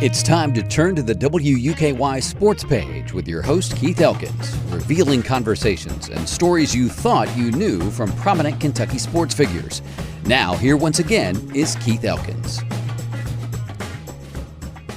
It's time to turn to the WUKY Sports Page with your host, Keith Elkins, revealing conversations and stories you thought you knew from prominent Kentucky sports figures. Now, here once again is Keith Elkins.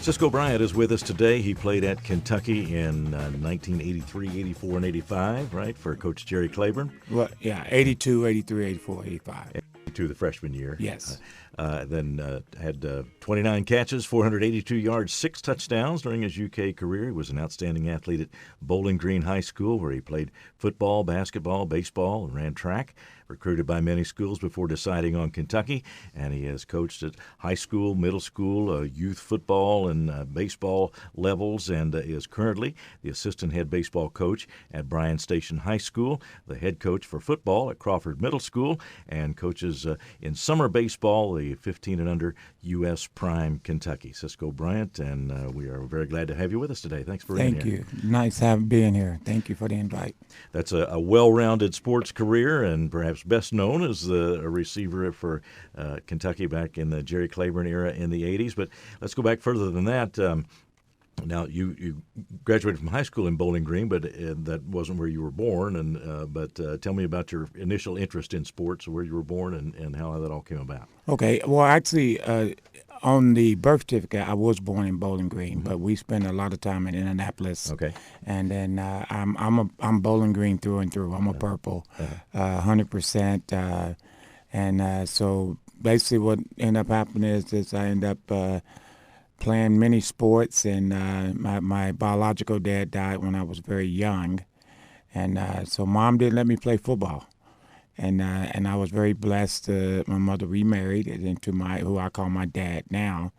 Cisco Bryant is with us today. He played at Kentucky in 1983, 84, and 85, right, for Coach Jerry Claiborne? Well, yeah, 82, 83, 84, 85. 82 the freshman year. Yes. Then had 29 catches, 482 yards, 6 touchdowns during his UK career. He was an outstanding athlete at Bowling Green High School, where he played football, basketball, baseball, and ran track. Recruited by many schools before deciding on Kentucky, and he has coached at high school, middle school, youth football, and baseball levels, and is currently the assistant head baseball coach at Bryan Station High School, the head coach for football at Crawford Middle School, and coaches in summer baseball, the 15 and under U.S. Prime Kentucky. Cisco Bryant, and we are very glad to have you with us today. Thanks for being here. Thank you. Nice being here. Thank you for the invite. That's a well-rounded sports career, and perhaps best known as a receiver for Kentucky back in the Jerry Claiborne era in the 80s. But let's go back further than that. Now, you graduated from high school in Bowling Green, but that wasn't where you were born. But tell me about your initial interest in sports, where you were born, and how that all came about. Okay. Well, actually, on the birth certificate, I was born in Bowling Green, but we spent a lot of time in Indianapolis. Okay. And then I'm Bowling Green through and through. I'm a purple, 100%. So basically, what ended up happening is I ended up playing many sports, and my biological dad died when I was very young, and so Mom didn't let me play football, and I was very blessed. My mother remarried into who I call my dad now,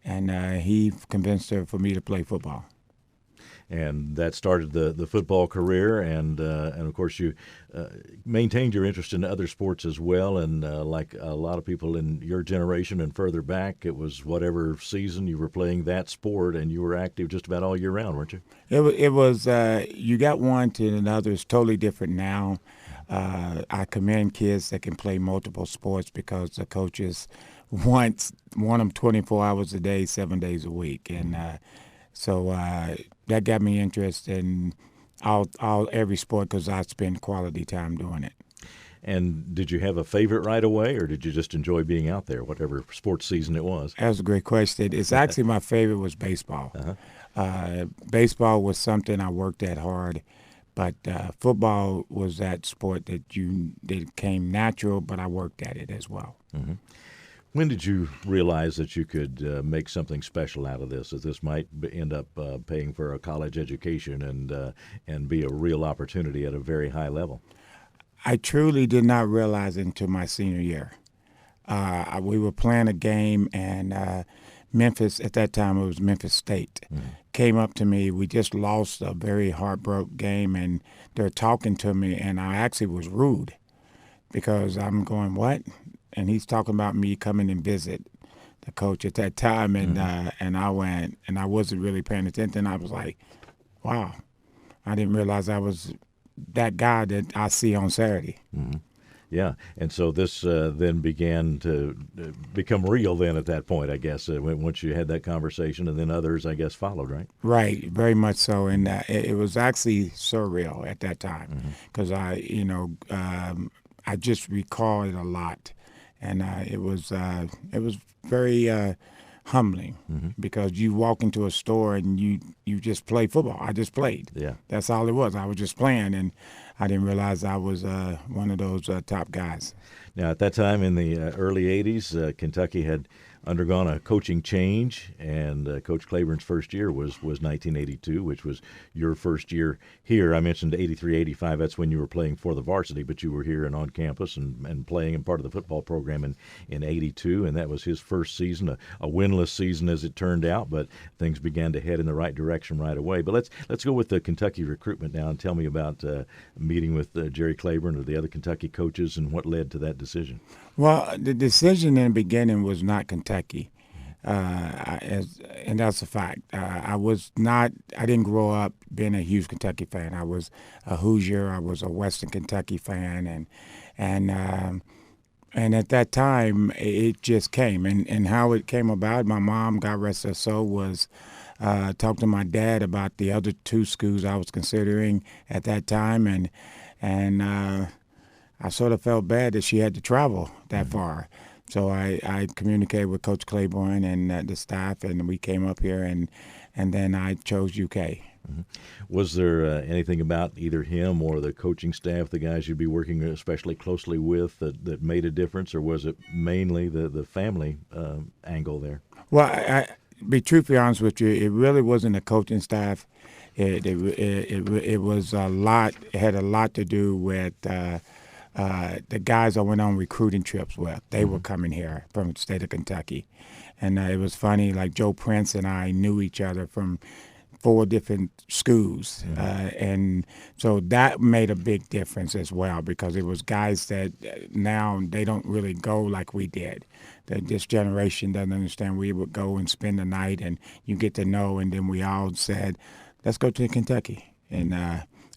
and he convinced her for me to play football. And that started the football career, and of course you maintained your interest in other sports as well. And like a lot of people in your generation and further back, it was whatever season you were playing that sport, and you were active just about all year round, weren't you? It was you got one to another. It's totally different now. I commend kids that can play multiple sports because the coaches want them 24 hours a day, 7 days a week, and so that got me interested in every sport because I spend quality time doing it. And did you have a favorite right away, or did you just enjoy being out there, whatever sports season it was? That was a great question. It's actually my favorite was baseball. Baseball was something I worked at hard, but football was that sport that came natural, but I worked at it as well. Mm-hmm. When did you realize that you could make something special out of this, that this might end up paying for a college education and be a real opportunity at a very high level? I truly did not realize it until my senior year. We were playing a game, and Memphis, at that time it was Memphis State, came up to me. We just lost a very heartbroken game, and they're talking to me, and I actually was rude because I'm going, what? And he's talking about me coming and visit the coach at that time, and I went, and I wasn't really paying attention. I was like, wow, I didn't realize I was that guy that I see on Saturday. Mm-hmm. Yeah, and so this then began to become real then at that point, I guess, once you had that conversation, and then others, I guess, followed, right? Right, very much so, and it was actually surreal at that time because I just recall it a lot. And it was very humbling because you walk into a store and you just play football. I just played. Yeah, that's all it was. I was just playing, and I didn't realize I was one of those top guys. Now, at that time in the early 80s, Kentucky had undergone a coaching change, and Coach Claiborne's first year was 1982, which was your first year here. I mentioned 83, 85. That's when you were playing for the varsity, but you were here and on campus and playing and part of the football program in 82, and that was his first season, a winless season as it turned out, but things began to head in the right direction right away. But let's go with the Kentucky recruitment now and tell me about meeting with Jerry Claiborne or the other Kentucky coaches and what led to that decision. Well, the decision in the beginning was not Kentucky, and that's a fact. I didn't grow up being a huge Kentucky fan. I was a Hoosier. I was a Western Kentucky fan, and And at that time, it just came. And how it came about, my mom, God rest her soul, was talked to my dad about the other two schools I was considering at that time. And I sort of felt bad that she had to travel that far. So I communicated with Coach Claiborne and the staff, and we came up here, and then I chose UK. Mm-hmm. Was there anything about either him or the coaching staff, the guys you'd be working especially closely with, that made a difference, or was it mainly the family angle there? Well, I be truthfully honest with you, it really wasn't the coaching staff. It was a lot. It had a lot to do with the guys I went on recruiting trips with. They were coming here from the state of Kentucky, and it was funny. Like Joe Prince and I knew each other from 4 different schools, and so that made a big difference as well, because it was guys that now they don't really go like we did. That this generation doesn't understand. We would go and spend the night, and you get to know, and then we all said, "Let's go to Kentucky," and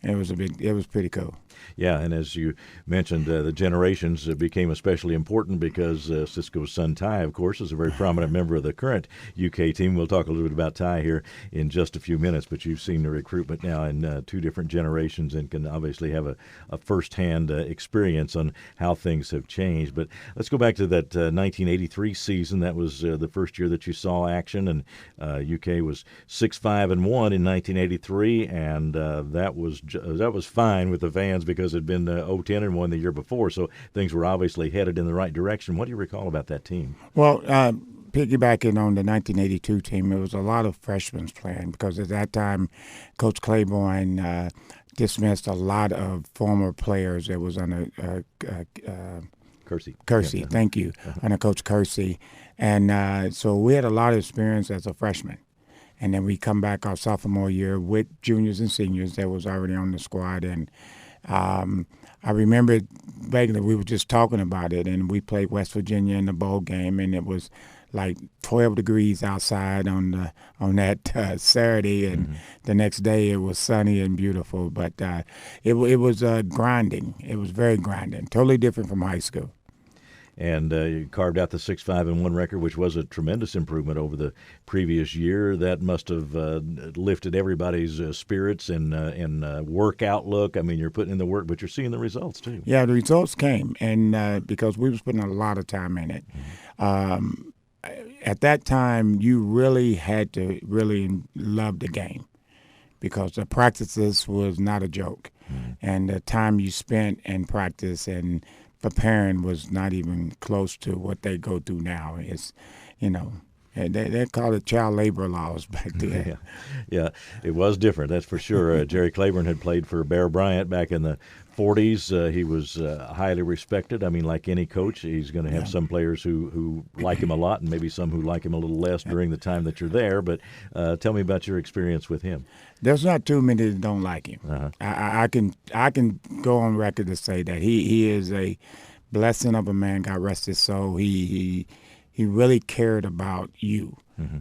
it was pretty cool. Yeah, and as you mentioned, the generations became especially important because Cisco's son Ty, of course, is a very prominent member of the current UK team. We'll talk a little bit about Ty here in just a few minutes, but you've seen the recruitment now in 2 different generations and can obviously have a firsthand experience on how things have changed. But let's go back to that 1983 season. That was the first year that you saw action, and UK was 6-5-1 in 1983, and that was fine with the fans because it had been 0-10-1 the year before, so things were obviously headed in the right direction. What do you recall about that team? Well, piggybacking on the 1982 team, it was a lot of freshmen playing because at that time, Coach Claiborne dismissed a lot of former players that was on Kersey, Yeah. thank you, under Coach Kersey. And so we had a lot of experience as a freshman. And then we come back our sophomore year with juniors and seniors that was already on the squad. And I remember vaguely we were just talking about it, and we played West Virginia in the bowl game, and it was like 12 degrees outside on that Saturday, and the next day it was sunny and beautiful. But it was grinding. It was very grinding, totally different from high school. And you carved out the 6-5-1 record, which was a tremendous improvement over the previous year. That must have lifted everybody's spirits and work outlook. I mean, you're putting in the work, but you're seeing the results too. Yeah, the results came, and because we was putting a lot of time in it. At that time, you really had to really love the game because the practices was not a joke, and the time you spent in practice and preparing was not even close to what they go through now. It's, they called it child labor laws back then. Yeah, it was different, that's for sure. Jerry Claiborne had played for Bear Bryant back in the 40s. He was highly respected. I mean, like any coach, he's going to have some players who like him a lot and maybe some who like him a little less during the time that you're there. But tell me about your experience with him. There's not too many that don't like him. I can go on record to say that he is a blessing of a man. God rest his soul. He really cared about you,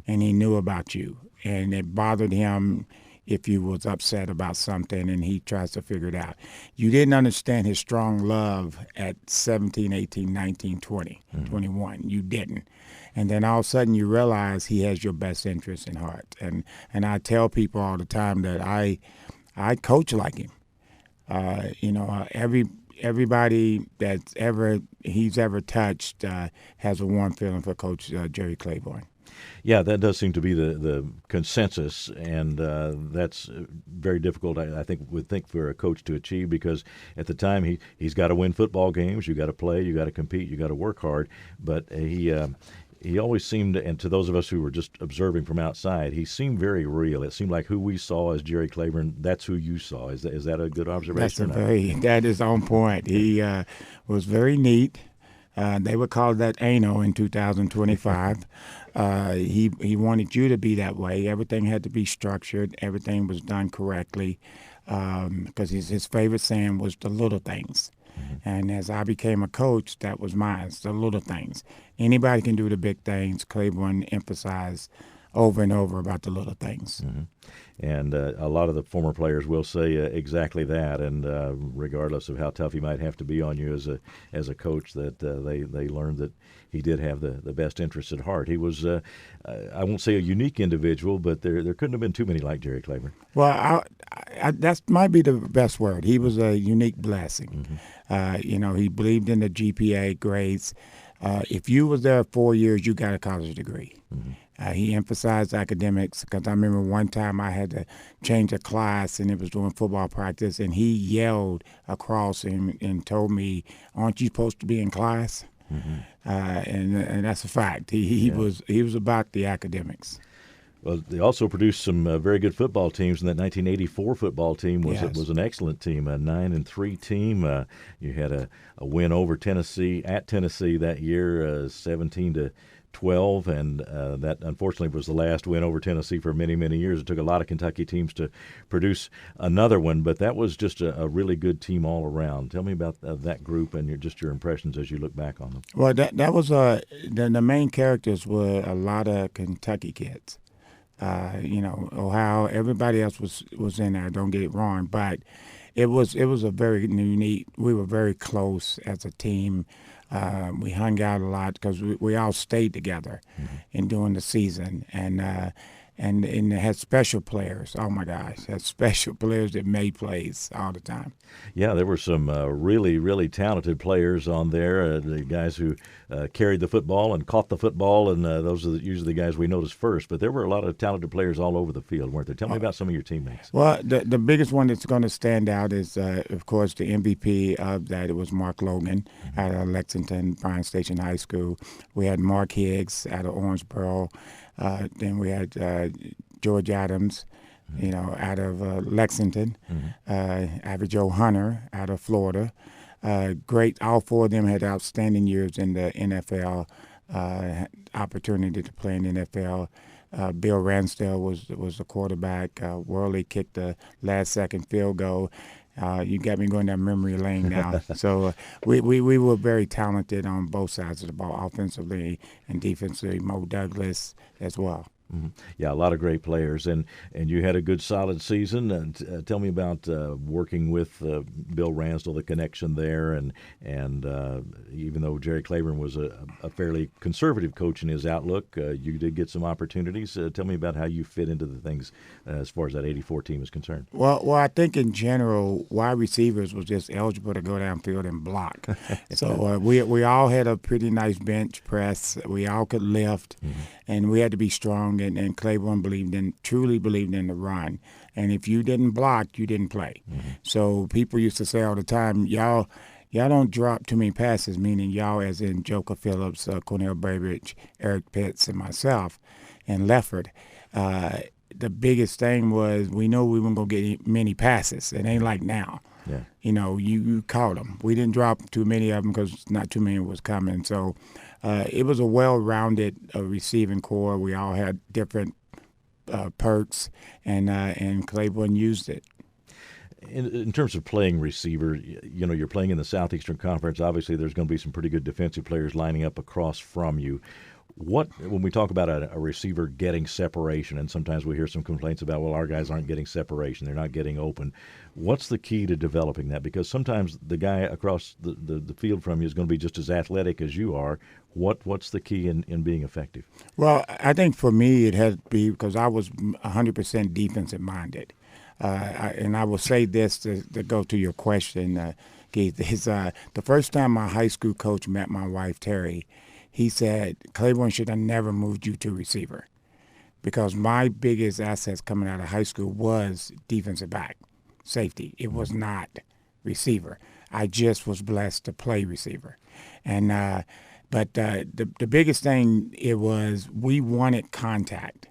and he knew about you, and it bothered him if you was upset about something, and he tries to figure it out. You didn't understand his strong love at 17, 18, 19, 20, 21. You didn't. And then all of a sudden you realize he has your best interest in heart. And I tell people all the time that I coach like him. Everybody that's he's ever touched has a warm feeling for Coach Jerry Claiborne. Yeah, that does seem to be the consensus, and that's very difficult, I would think, for a coach to achieve, because at the time he's got to win football games, you got to play, you got to compete, you got to work hard, but he always seemed, and to those of us who were just observing from outside, he seemed very real. It seemed like who we saw as Jerry Claiborne, that's who you saw. Is that a good observation? That is on point. He was very neat. They would call that anal in 2025. He wanted you to be that way. Everything had to be structured. Everything was done correctly, because his favorite saying was the little things. And as I became a coach, that was mine, the little things. Anybody can do the big things. Claiborne emphasized over and over about the little things. Mm-hmm. And a lot of the former players will say exactly that. And regardless of how tough he might have to be on you as a coach, that they learned that he did have the best interests at heart. He was, I won't say a unique individual, but there couldn't have been too many like Jerry Claiborne. Well, that might be the best word. He was a unique blessing. Mm-hmm. He believed in the GPA grades. If you was there 4 years, you got a college degree. Mm-hmm. He emphasized academics, because I remember one time I had to change a class, and it was during football practice, and he yelled across and told me, "Aren't you supposed to be in class?" Mm-hmm. And that's a fact. He was about the academics. Well, they also produced some very good football teams, and that 1984 football team was an excellent team, a 9-3 team. You had a win over Tennessee at Tennessee that year, 17-12, and that unfortunately was the last win over Tennessee for many, many years. It took a lot of Kentucky teams to produce another one, but that was just a really good team all around. Tell me about that group and your impressions as you look back on them. Well, that was the main characters were a lot of Kentucky kids. Ohio, everybody else was in there, don't get it wrong, but it was a very unique, we were very close as a team. We hung out a lot because we all stayed together in during the season, and it had special players. Oh my gosh, had special players that made plays all the time. Yeah, there were some really, really talented players on there. The guys who carried the football and caught the football, and those are usually the guys we notice first. But there were a lot of talented players all over the field, weren't there? Tell me about some of your teammates. Well, the biggest one that's going to stand out is, of course, the MVP of that. It was Mark Logan out of Lexington, Bryan Station High School. We had Mark Higgs out of Owensboro. Then we had George Adams, out of Lexington. Joe Hunter out of Florida. Great. All four of them had outstanding years in the NFL. Opportunity to play in the NFL. Bill Ransdell was the quarterback. Worley kicked the last-second field goal. You got me going down memory lane now. So we were very talented on both sides of the ball, offensively and defensively. Mo Douglas as well. Mm-hmm. Yeah, a lot of great players, and you had a good, solid season. And tell me about working with Bill Ransdell, the connection there, and even though Jerry Claiborne was a fairly conservative coach in his outlook, you did get some opportunities. Tell me about how you fit into the things as far as that '84 team is concerned. Well, I think in general, wide receivers was just eligible to go downfield and block. So we all had a pretty nice bench press. We all could lift, and we had to be strong. And Claiborne truly believed in the run. And if you didn't block, you didn't play. So people used to say all the time, y'all don't drop too many passes, meaning y'all as in Joker Phillips, Cornell Burbridge, Eric Pitts, and myself, and Lefford. The biggest thing was we know we weren't going to get many passes. It ain't like now. Yeah. You caught them. We didn't drop too many of them because not too many was coming. So it was a well-rounded receiving core. We all had different perks, and Claiborne used it. In terms of playing receiver, you're playing in the Southeastern Conference. Obviously, there's going to be some pretty good defensive players lining up across from you. When we talk about a receiver getting separation, and sometimes we hear some complaints about, well, our guys aren't getting separation, they're not getting open. What's the key to developing that? Because sometimes the guy across the field from you is going to be just as athletic as you are. What's the key in being effective? Well, I think for me it had to be because I was 100% defensive minded. And I will say this to go to your question, Keith, is the first time my high school coach met my wife, Terry, he said, Claiborne should have never moved you to receiver because my biggest assets coming out of high school was defensive back, safety. It was not receiver. I just was blessed to play receiver. And but the biggest thing, it was we wanted contact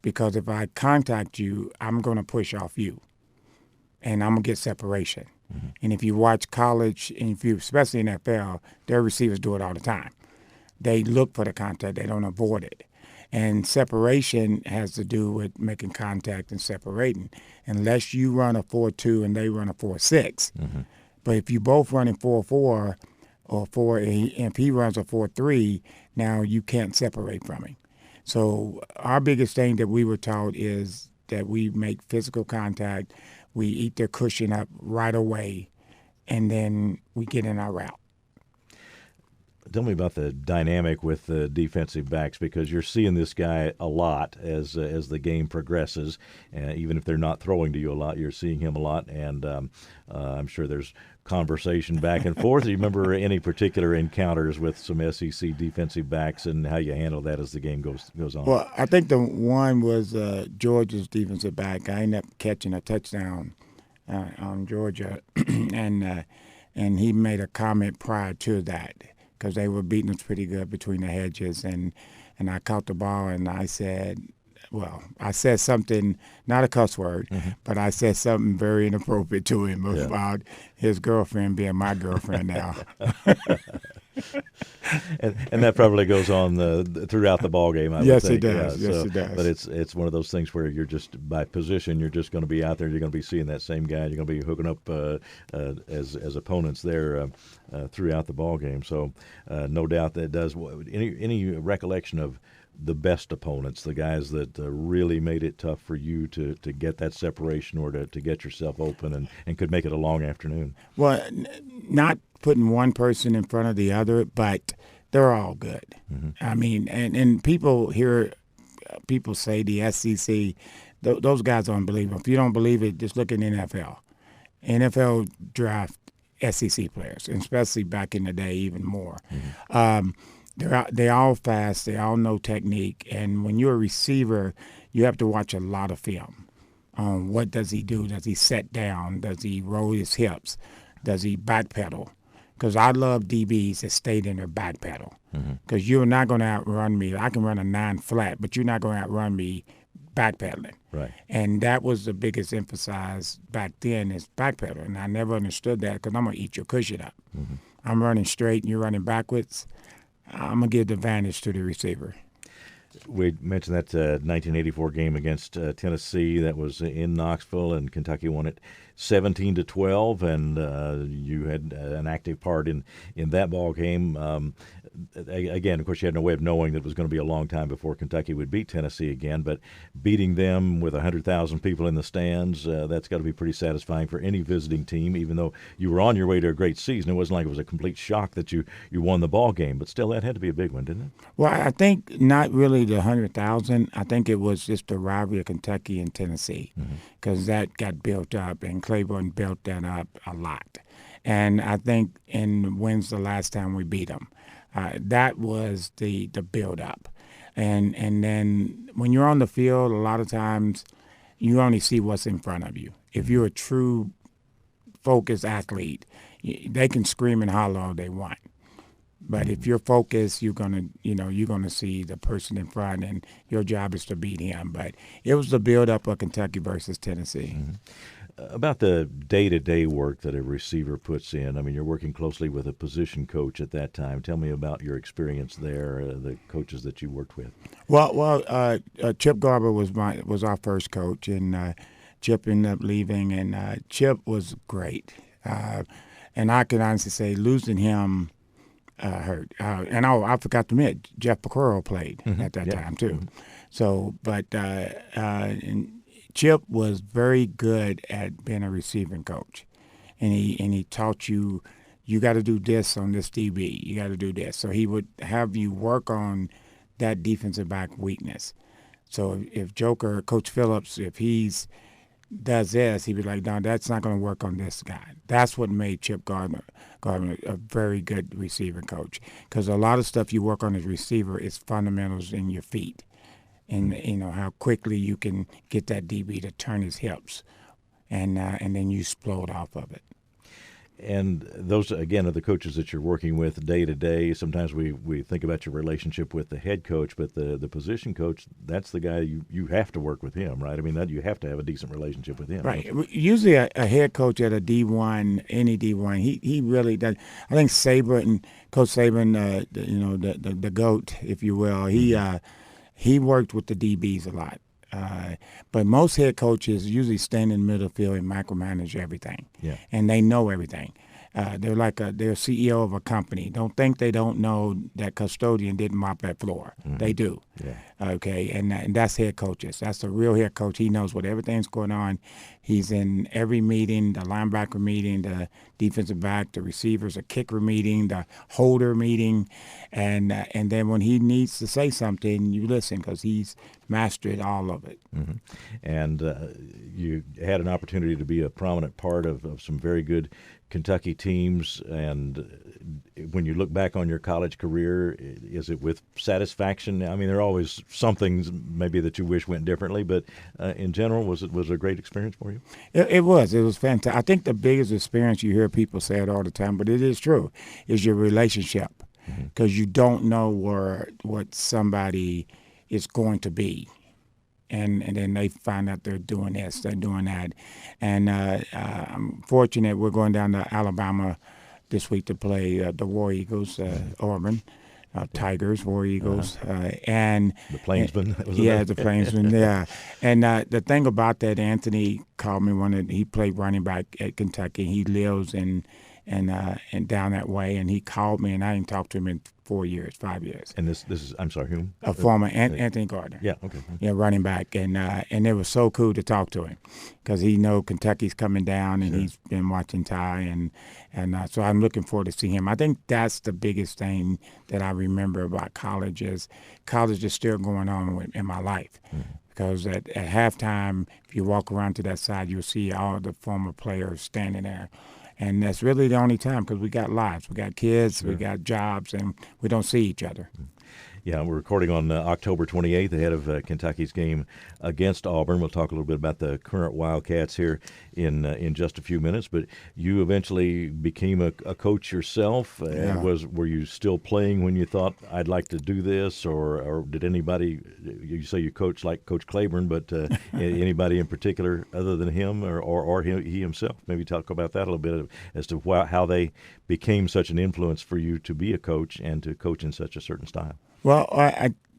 because if I contact you, I'm going to push off you and I'm going to get separation. Mm-hmm. And if you watch college, and especially in NFL, their receivers do it all the time. They look for the contact. They don't avoid it. And separation has to do with making contact and separating. Unless you run a 4-2 and they run a 4-6. Mm-hmm. But if you both run in 4-4 or if he runs a 4-3, now you can't separate from him. So our biggest thing that we were taught is that we make physical contact, we eat their cushion up right away, and then we get in our route. Tell me about the dynamic with the defensive backs, because you're seeing this guy a lot as the game progresses. Even if they're not throwing to you a lot, you're seeing him a lot, and I'm sure there's conversation back and forth. Do you remember any particular encounters with some SEC defensive backs and how you handle that as the game goes on? Well, I think the one was Georgia's defensive back. I ended up catching a touchdown on Georgia, and he made a comment prior to that, because they were beating us pretty good between the hedges, and I caught the ball, and I said something, not a cuss word, but I said something very inappropriate to him about his girlfriend being my girlfriend now. and that probably goes on throughout the ball game. I would think. It does. Yeah, yes, it does. But it's one of those things where you're just by position, you're just going to be out there. You're going to be seeing that same guy. You're going to be hooking up as opponents there throughout the ball game. So no doubt that does. Any recollection of the best opponents, the guys that really made it tough for you to get that separation or to get yourself open and could make it a long afternoon? Well, not putting one person in front of the other, but they're all good. I mean, and people say the SEC, those guys are unbelievable. If you don't believe it, just look at the NFL. NFL draft SEC players, and especially back in the day, even more. They're all fast. They all know technique. And when you're a receiver, you have to watch a lot of film. What does he do? Does he set down? Does he roll his hips? Does he backpedal? Because I love DBs that stayed in their backpedal. Because you're not going to outrun me. I can run a 9 flat, but you're not going to outrun me backpedaling. Right. And that was the biggest emphasis back then, is backpedaling. And I never understood that, because I'm going to eat your cushion up. I'm running straight and you're running backwards. I'm going to give the advantage to the receiver. We mentioned that 1984 game against Tennessee that was in Knoxville, and Kentucky won it 17-12, and you had an active part in that ball game. Again, of course, you had no way of knowing that it was going to be a long time before Kentucky would beat Tennessee again, but beating them with 100,000 people in the stands, that's got to be pretty satisfying for any visiting team, even though you were on your way to a great season. It wasn't like it was a complete shock that you won the ball game, but still that had to be a big one, didn't it? Well, I think not really the 100,000. I think it was just the rivalry of Kentucky and Tennessee, because that got built up, and Claiborne built that up a lot. And I think when's the last time we beat them? That was the build-up. And then when you're on the field, a lot of times you only see what's in front of you. If you're a true focused athlete, they can scream and holler all they want. But if you're focused, you're gonna see the person in front, and your job is to beat him. But it was the build-up of Kentucky versus Tennessee. About the day-to-day work that a receiver puts in, I mean, you're working closely with a position coach at that time. Tell me about your experience there, the coaches that you worked with. Well, Chip Garber was our first coach, and Chip ended up leaving, and Chip was great. And I can honestly say losing him hurt. And I forgot to admit, Jeff Picoro played at that time too. So, but and Chip was very good at being a receiving coach, and he taught you got to do this on this DB, you got to do this. So he would have you work on that defensive back weakness. So if Coach Phillips, if he's does this, he'd be like, no, that's not going to work on this guy. That's what made Chip Gardner a very good receiver coach, because a lot of stuff you work on as receiver is fundamentals in your feet. And how quickly you can get that DB to turn his hips, and then you explode off of it. And those, again, are the coaches that you're working with day to day. Sometimes we think about your relationship with the head coach, but the position coach, that's the guy you have to work with him, right? I mean, that you have to have a decent relationship with him. Right. Usually a head coach at a D1, any D1, he really does. I think Coach Saban, the GOAT, if you will, he worked with the DBs a lot. But most head coaches usually stand in the middle field and micromanage everything. Yeah. And they know everything. They're CEO of a company. Don't think they don't know that custodian didn't mop that floor. They do. Yeah. Okay, and that's head coaches. That's the real head coach. He knows what everything's going on. He's in every meeting, the linebacker meeting, the defensive back, the receivers, the kicker meeting, the holder meeting, and then when he needs to say something, you listen because he's mastered all of it. Mm-hmm. And you had an opportunity to be a prominent part of some very good Kentucky teams. And when you look back on your college career, is it with satisfaction? I mean, there are always some things maybe that you wish went differently, but in general, was it a great experience for you? It was. It was fantastic. I think the biggest experience, you hear people say it all the time, but it is true, is your relationship, because you don't know what somebody is going to be. And then they find out they're doing this, they're doing that. And I'm fortunate we're going down to Alabama this week to play the War Eagles, Auburn, Tigers, War Eagles. And the Plainsmen. The Plainsmen, yeah. And the thing about that, Anthony called me he played running back at Kentucky. He lives and down that way, and he called me, and I didn't talk to him in 5 years. And this is, I'm sorry, whom? A former Anthony Gardner. Yeah, okay. Yeah, running back, and it was so cool to talk to him because he know Kentucky's coming down, and he's been watching Ty, and so I'm looking forward to see him. I think that's the biggest thing that I remember about college is still going on in my life. Because at halftime, if you walk around to that side, you'll see all the former players standing there. And that's really the only time because we got lives. We got kids, we got jobs, and we don't see each other. Yeah, we're recording on October 28th ahead of Kentucky's game against Auburn. We'll talk a little bit about the current Wildcats here in just a few minutes. But you eventually became a coach yourself. Yeah. Were you still playing when you thought, I'd like to do this? Or did anybody, you say you coach like Coach Claiborne, but anybody in particular other than him or he himself? Maybe talk about that a little bit as to how they became such an influence for you to be a coach and to coach in such a certain style. Well,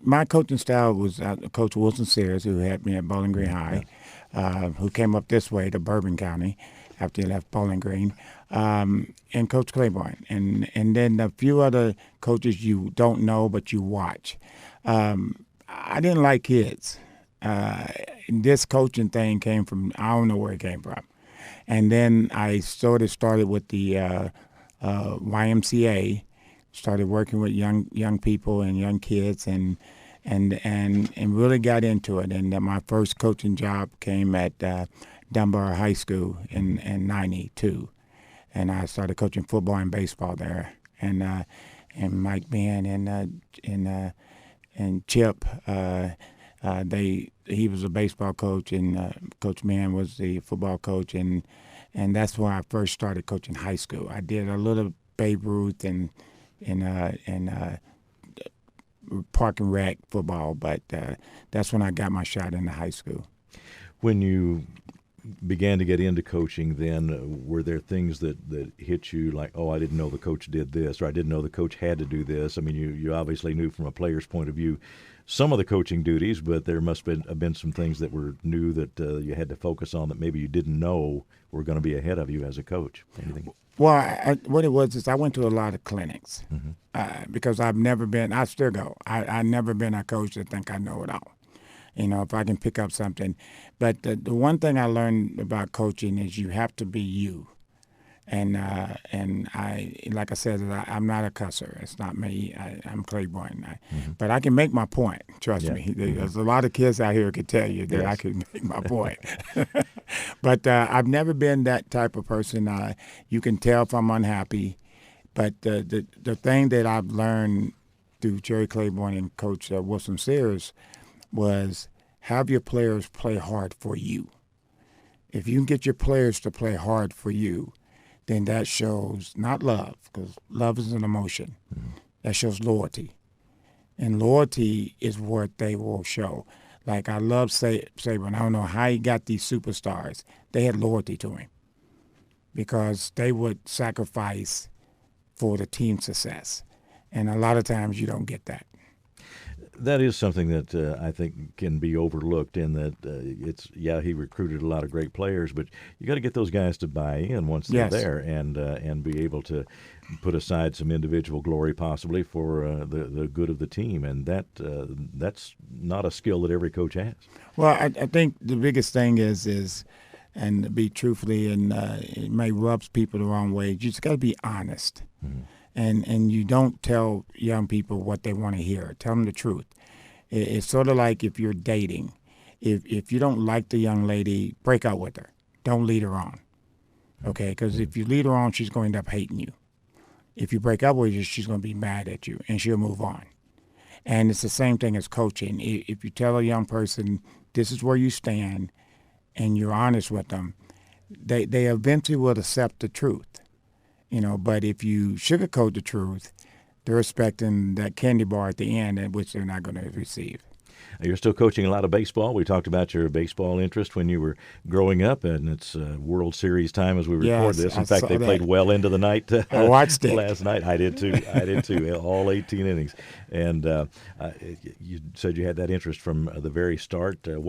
my coaching style was Coach Wilson Sears, who had me at Bowling Green High, who came up this way to Bourbon County after he left Bowling Green, and Coach Claiborne. And then a few other coaches you don't know but you watch. I didn't like kids. This coaching thing came from, I don't know where it came from. And then I started with the YMCA, started working with young people and young kids, and really got into it. And my first coaching job came at Dunbar High School in '92, and I started coaching football and baseball there. And Mike Ben and Chip, he was a baseball coach, and Coach Mann was the football coach, and that's where I first started coaching high school. I did a little Babe Ruth and park and rec football, but that's when I got my shot into high school. When you began to get into coaching, then were there things that hit you like, oh, I didn't know the coach did this, or I didn't know the coach had to do this? I mean, you obviously knew from a player's point of view some of the coaching duties, but there must have been some things that were new that you had to focus on that maybe you didn't know were going to be ahead of you as a coach. Anything? Well, what it was is I went to a lot of clinics because I've never been, I still go, I've never been a coach that think I know it all. You know, if I can pick up something. But the one thing I learned about coaching is you have to be you. And I, like I said, I'm not a cusser. It's not me. I'm Claiborne. But I can make my point. Trust me. There's a lot of kids out here who could tell you that I can make my point. But I've never been that type of person. You can tell if I'm unhappy. But the thing that I've learned through Jerry Claiborne and Coach Wilson Sears was have your players play hard for you. If you can get your players to play hard for you, then that shows not love, because love is an emotion. That shows loyalty. And loyalty is what they will show. Like I love Saban. I don't know how he got these superstars. They had loyalty to him because they would sacrifice for the team's success. And a lot of times you don't get that. That is something that I think can be overlooked in that he recruited a lot of great players, but you got to get those guys to buy in once they're Yes. there and be able to put aside some individual glory possibly for the good of the team, and that's not a skill that every coach has. Well, I think the biggest thing is, and to be truthfully, and it may rub people the wrong way, you just got to be honest. Mm-hmm. And you don't tell young people what they want to hear. Tell them the truth. It's sort of like if you're dating. If you don't like the young lady, break up with her. Don't lead her on. Okay? Because if you lead her on, she's going to end up hating you. If you break up with her, she's going to be mad at you, and she'll move on. And it's the same thing as coaching. If you tell a young person, this is where you stand, and you're honest with them, they eventually will accept the truth. But if you sugarcoat the truth, they're expecting that candy bar at the end, which they're not going to receive. You're still coaching a lot of baseball. We talked about your baseball interest when you were growing up, and it's World Series time as we record this. In fact, they played well into the night. I watched it last night. I did too. All 18 innings. And you said you had that interest from the very start. How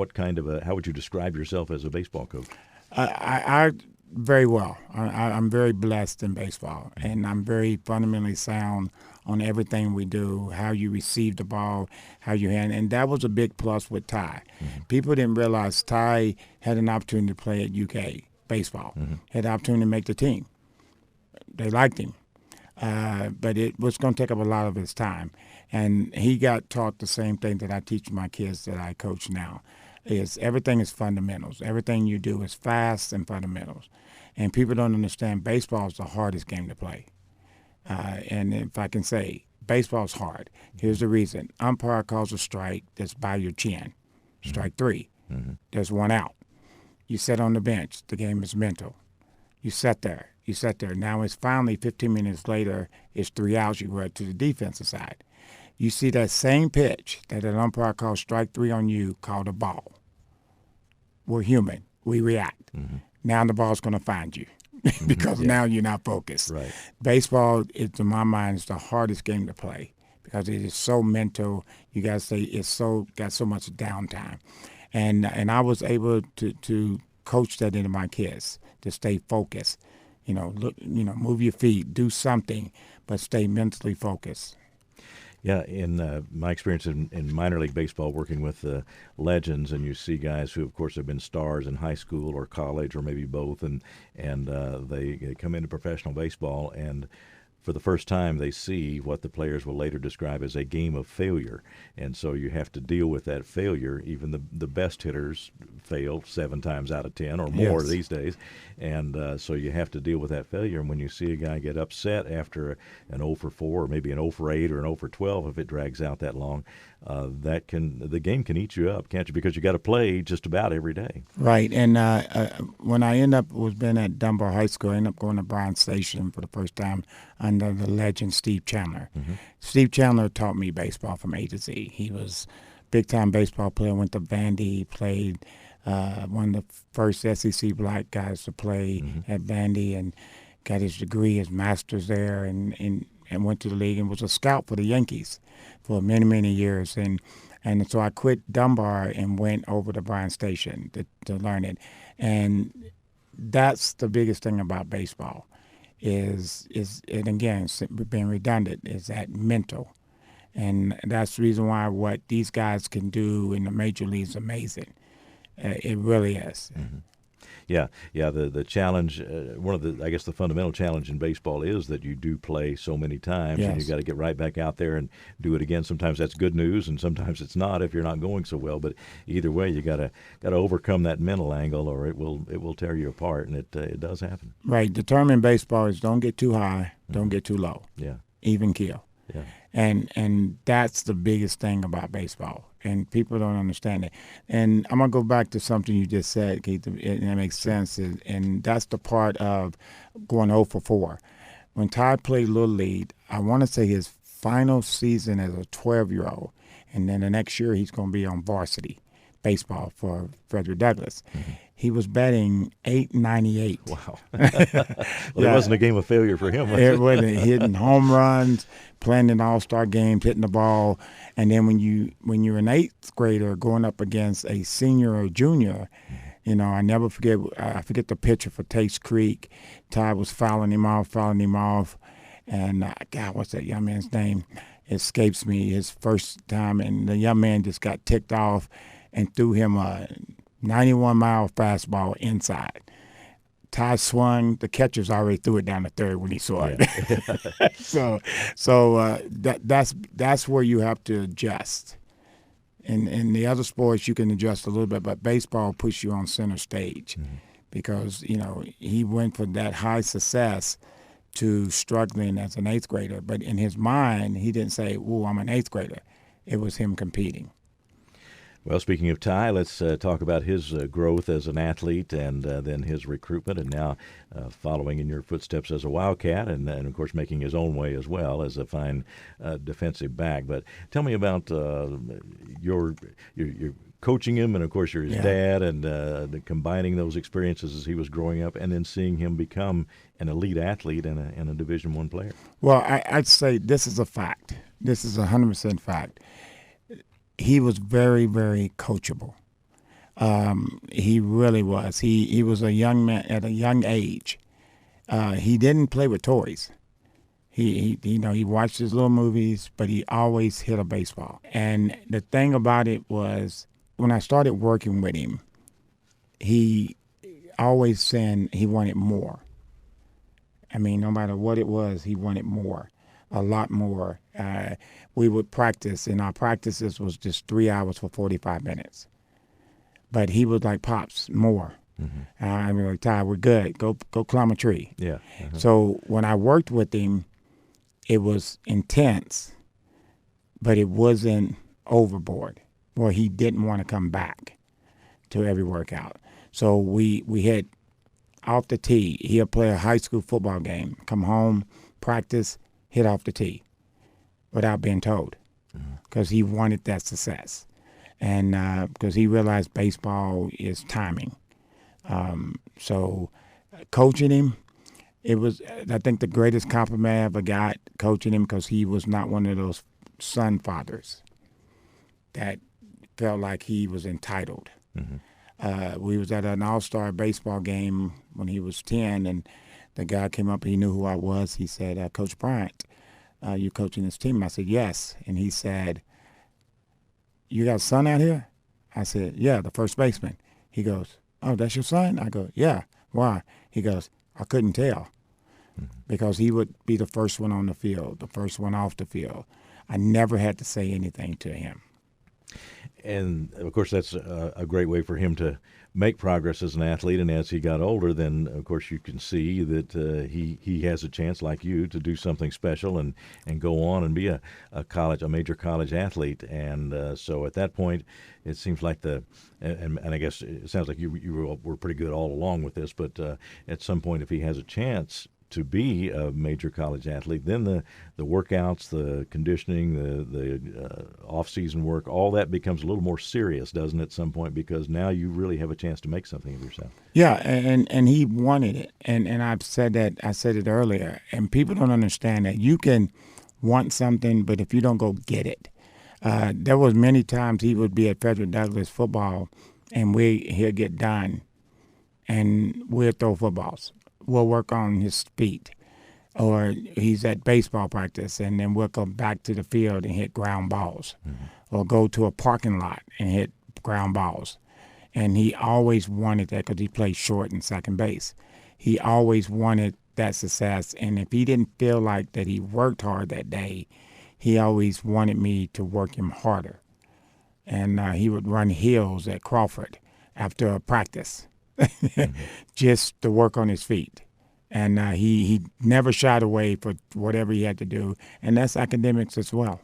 would you describe yourself as a baseball coach? I very well. I'm very blessed in baseball, and I'm very fundamentally sound on everything we do, how you receive the ball, how you handle, and that was a big plus with Ty. Mm-hmm. People didn't realize Ty had an opportunity to play at UK baseball, had the opportunity to make the team. They liked him, but it was going to take up a lot of his time, and he got taught the same thing that I teach my kids that I coach now. Everything is fundamentals. Everything you do is fast and fundamentals. And people don't understand baseball is the hardest game to play. And if I can say, baseball is hard. Here's the reason. Umpire calls a strike that's by your chin. Strike 3. Mm-hmm. There's one out. You sit on the bench. The game is mental. You sit there. Now it's finally 15 minutes later, it's 3 outs. You go to the defensive side. You see that same pitch that an umpire calls strike 3 on you called a ball. We're human. We react. Mm-hmm. Now the ball's going to find you because now you're not focused. Right. Baseball, to my mind, is the hardest game to play because it is so mental. You got to say it's got so much downtime. And I was able to coach that into my kids to stay focused. Move your feet, do something, but stay mentally focused. Yeah, in my experience in minor league baseball, working with legends, and you see guys who, of course, have been stars in high school or college or maybe both, and they come into professional baseball, and for the first time they see what the players will later describe as a game of failure. And so you have to deal with that failure. Even the best hitters fail 7 times out of 10 or more these days. And so you have to deal with that failure. And when you see a guy get upset after an 0 for 4 or maybe an 0 for 8 or an 0 for 12, if it drags out that long, the game can eat you up, can't you? Because you got to play just about every day. Right. And when I been at Dunbar High School, I ended up going to Bryant Station for the first time under the legend Steve Chandler. Mm-hmm. Steve Chandler taught me baseball from A to Z. He was a big-time baseball player, went to Vandy, played one of the first SEC black guys to play at Vandy, and got his degree, his master's there, and went to the league and was a scout for the Yankees for many, many years. And so I quit Dunbar and went over to Bryant Station to learn it. And that's the biggest thing about baseball is and again, being redundant, is that mental. And that's the reason why what these guys can do in the major leagues is amazing. It really is. Mm-hmm. Yeah. The challenge, one of the, I guess, the fundamental challenge in baseball is that you do play so many times, and you got to get right back out there and do it again. Sometimes that's good news, and sometimes it's not if you're not going so well. But either way, you got to overcome that mental angle, or it will tear you apart, and it does happen. Right. The term in baseball is don't get too high, don't get too low. Yeah. Even keel. Yeah. And that's the biggest thing about baseball. And people don't understand it. And I'm going to go back to something you just said, Keith, and it makes sense. And that's the part of going 0 for 4. When Ty played Little League, I want to say his final season as a 12-year-old, and then the next year he's going to be on varsity baseball for Frederick Douglass. Mm-hmm. he was batting .898. Wow. Well, it wasn't a game of failure for him, was it? It wasn't. Hitting home runs, playing in all-star games, hitting the ball. And then when you're an eighth grader going up against a senior or junior, I never forget. I forget the pitcher for Taste Creek. Ty was fouling him off, and God, what's that young man's name? It escapes me. His first time, and the young man just got ticked off and threw him a 91-mile fastball inside. Ty swung. The catcher's already threw it down the third when he saw it. That's where you have to adjust. In the other sports, you can adjust a little bit, but baseball puts you on center stage because, he went from that high success to struggling as an eighth grader. But in his mind, he didn't say, "Ooh, I'm an eighth grader." It was him competing. Well, speaking of Ty, let's talk about his growth as an athlete and then his recruitment, and now following in your footsteps as a Wildcat, and of course making his own way as well as a fine defensive back. But tell me about your coaching him, and of course you're his dad, and combining those experiences as he was growing up, and then seeing him become an elite athlete and a Division I player. Well, I'd say this is a fact. This is 100% fact. He was very, very coachable. He really was. He was a young man at a young age. He didn't play with toys. He watched his little movies, but he always hit a baseball. And the thing about it was, when I started working with him, he always said he wanted more. I mean, no matter what it was, he wanted more, a lot more. We would practice, and our practices was just 3 hours for 45 minutes. But he was like, "Pops, more." I mean, like, "Ty, we're good. Go climb a tree." Yeah. So when I worked with him, it was intense, but it wasn't overboard, where he didn't want to come back to every workout. So we had off the tee. He'll play a high school football game, come home, practice, hit off the tee without being told, because he wanted that success. And because he realized baseball is timing. So coaching him, it was, I think, the greatest compliment I ever got coaching him, because he was not one of those son fathers that felt like he was entitled. We was at an all-star baseball game when he was 10, and the guy came up, he knew who I was. He said, "Coach Bryant, you coaching this team?" I said, "Yes." And he said, "You got a son out here?" I said, "Yeah, the first baseman." He goes, "Oh, that's your son?" I go, "Yeah." "Why?" He goes, "I couldn't tell." Because he would be the first one on the field, the first one off the field. I never had to say anything to him. And, of course, that's a great way for him to make progress as an athlete. And as he got older, then, of course, you can see that he has a chance, like you, to do something special and go on and be a major college athlete. And so at that point, it seems like and I guess it sounds like you were pretty good all along with this, but at some point, if he has a chance to be a major college athlete, then the workouts, the conditioning, the off-season work, all that becomes a little more serious, doesn't it, at some point? Because now you really have a chance to make something of yourself. Yeah, and he wanted it, and I said it earlier, and people don't understand that you can want something, but if you don't go get it, there was many times he would be at Frederick Douglass football, and he'll get done, and we'll throw footballs. We'll work on his feet, or he's at baseball practice, and then we'll come back to the field and hit ground balls, or go to a parking lot and hit ground balls. And he always wanted that, because he played short and second base. He always wanted that success, and if he didn't feel like that he worked hard that day, he always wanted me to work him harder. And he would run hills at Crawford after a practice. Just to work on his feet. And he never shied away for whatever he had to do, and that's academics as well.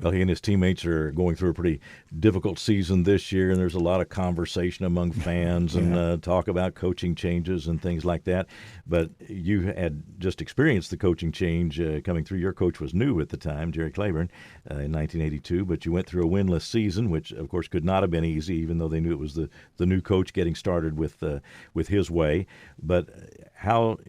Well, he and his teammates are going through a pretty difficult season this year, and there's a lot of conversation among fans and talk about coaching changes and things like that. But you had just experienced the coaching change coming through. Your coach was new at the time, Jerry Claiborne, in 1982, but you went through a winless season, which, of course, could not have been easy, even though they knew it was the new coach getting started with his way. But how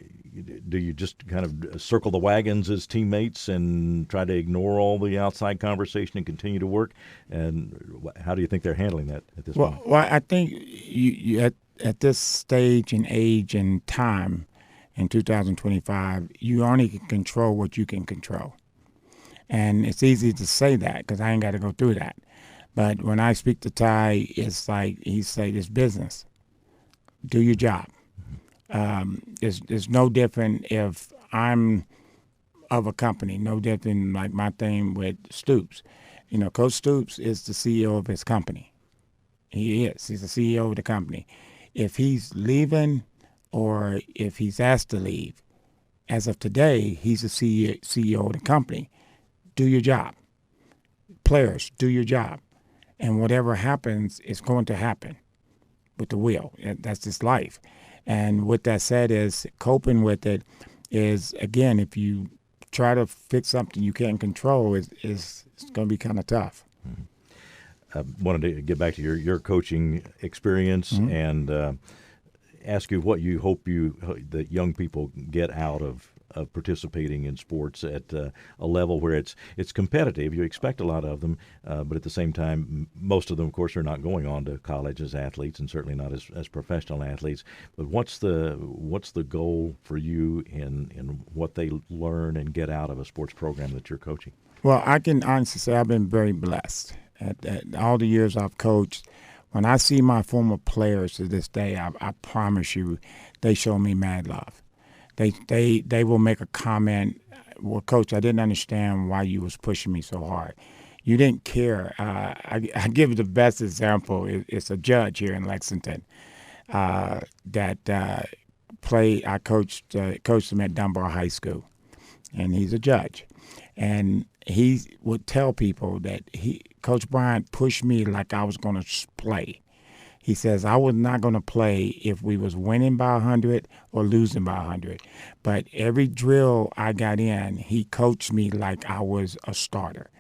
do you just kind of circle the wagons as teammates and try to ignore all the outside conversation and continue to work? And how do you think they're handling that at this point? Well, I think you at this stage and age and time in 2025, you only can control what you can control. And it's easy to say that because I ain't got to go through that. But when I speak to Ty, it's like he said, it's business. Do your job. It's no different if I'm of a company, no different like my thing with Stoops. You know, Coach Stoops is the CEO of his company. He is. He's the CEO of the company. If he's leaving or if he's asked to leave, as of today, he's the CEO of the company. Do your job. Players, do your job. And whatever happens is going to happen with the will. That's just life. And with that said is coping with it is, again, if you try to fix something you can't control, it's going to be kind of tough. Mm-hmm. I wanted to get back to your coaching experience and ask you what you hope that young people get out of participating in sports at a level where it's competitive. You expect a lot of them, but at the same time, most of them, of course, are not going on to college as athletes, and certainly not as professional athletes. But what's the goal for you in what they learn and get out of a sports program that you're coaching? Well, I can honestly say I've been very blessed. At all the years I've coached, when I see my former players to this day, I promise you, they show me mad love. They will make a comment, well, Coach, I didn't understand why you was pushing me so hard. You didn't care. I give the best example. It's a judge here in Lexington that played. I coached him at Dunbar High School, and he's a judge. And he would tell people that Coach Bryant pushed me like I was going to play. He says, I was not going to play if we was winning by 100 or losing by 100. But every drill I got in, he coached me like I was a starter.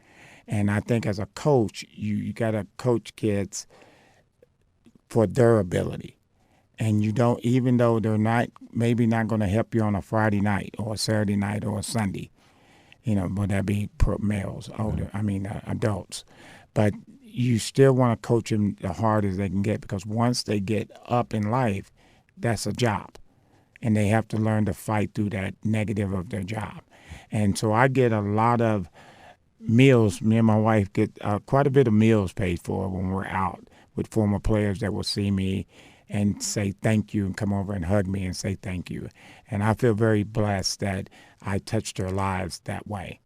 And I think as a coach, you got to coach kids for their ability. And you don't, even though they're maybe not going to help you on a Friday night or a Saturday night or a Sunday, would that be males, adults. But you still want to coach them the hardest they can get, because once they get up in life, that's a job. And they have to learn to fight through that negative of their job. And so I get a lot of meals. Me and my wife get quite a bit of meals paid for when we're out with former players that will see me and say thank you and come over and hug me and say thank you. And I feel very blessed that I touched their lives that way.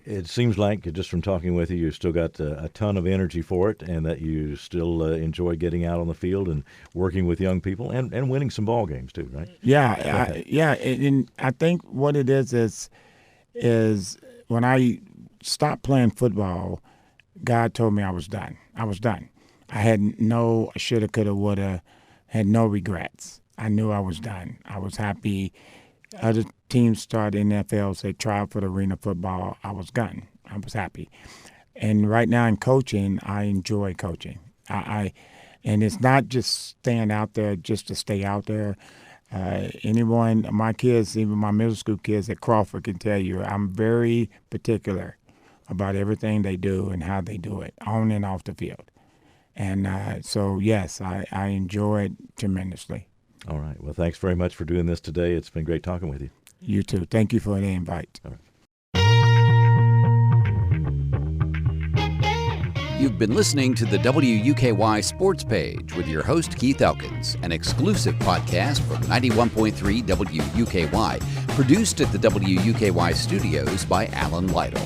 It seems like, just from talking with you, you've still got a ton of energy for it, and that you still enjoy getting out on the field and working with young people and winning some ball games too, right? Yeah, and I think what it is when I stopped playing football, God told me I was done. I was done. I had no shoulda, coulda, woulda, had no regrets. I knew I was done. I was happy. Other teams started in the NFL, say try out for the arena football. I was done. I was happy. And right now in coaching, I enjoy coaching. And it's not just staying out there just to stay out there. My kids, even my middle school kids at Crawford can tell you, I'm very particular about everything they do and how they do it, on and off the field. And so, yes, I enjoy it tremendously. All right. Well, thanks very much for doing this today. It's been great talking with you. You too. Thank you for the invite. All right. You've been listening to the WUKY Sports Page with your host, Keith Elkins, an exclusive podcast from 91.3 WUKY, produced at the WUKY studios by Alan Lytle.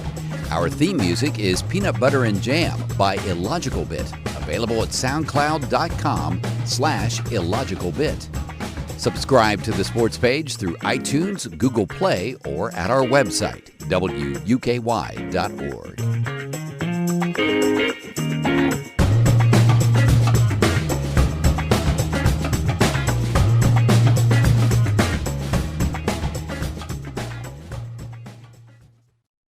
Our theme music is Peanut Butter and Jam by Illogical Bit, available at soundcloud.com/illogicalbit. Subscribe to the Sports Page through iTunes, Google Play, or at our website, WUKY.org.